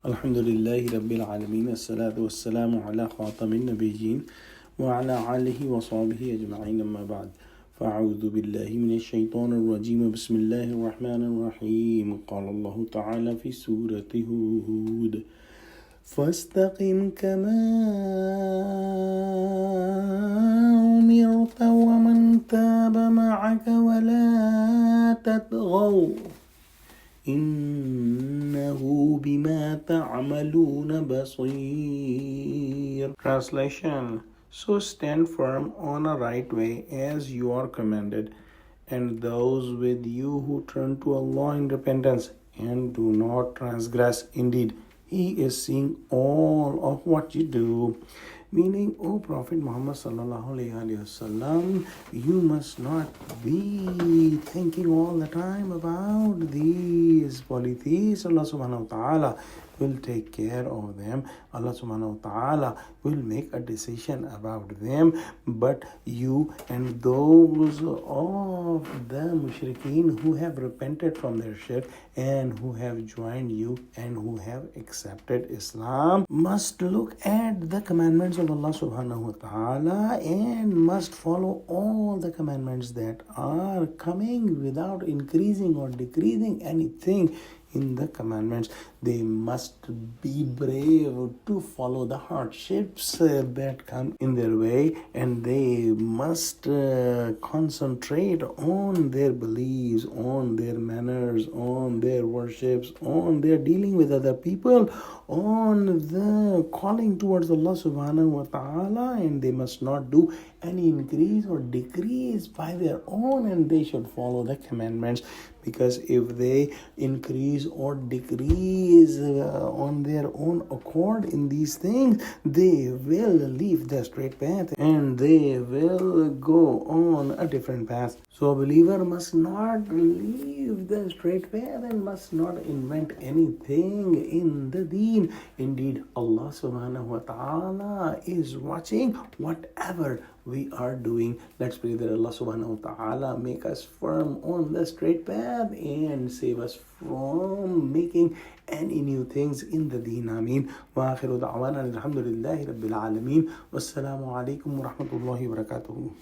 Alhamdulillahi Rabbil Alameen. As-salatu was-salamu ala khatamin nabiyyin wa ala alihi wa sahbihi ajma'in amma ba'd. فأعوذ بالله من الشيطان الرجيم بسم الله الرحمن الرحيم قال الله تعالى في سورة هود فاستقم كما أمرت ومن تاب معك ولا تطغوا إنه بما تعملون بصير. Translation: So stand firm on a right way as you are commanded, and those with you who turn to Allah in repentance and do not transgress. Indeed, He is seeing all of what you do. Meaning, O Prophet Muhammad sallallahu alaihi wasallam, you must not be thinking all the time about these polytheists. Allah subhanahu wa ta'ala will take care of them. Allah subhanahu wa ta'ala will make a decision about them. But you and those of the mushrikeen who have repented from their shirk and who have joined you and who have accepted Islam must look at the commandments of Allah subhanahu wa ta'ala and must follow all the commandments that are coming without increasing or decreasing anything in the commandments. They must be brave to follow the hardships that come in their way, and they must concentrate on their beliefs, on their manners, on their worships, on their dealing with other people, on the calling towards Allah subhanahu wa ta'ala, and they must not do any increase or decrease by their own, and they should follow the commandments, because if they increase or decrease on their own accord in these things, they will leave the straight path and they will go on a different path. So a believer must not leave the straight path and must not invent anything in the deen. Indeed, Allah subhanahu wa ta'ala is watching whatever we are doing. Let's pray that Allah subhanahu wa ta'ala make us firm on the straight path and save us from making any new things in the deen. Ameen. Wa akhiru da'wana alhamdulillahi rabbil alameen. Wassalamu alaikum wa rahmatullahi wa barakatuhu.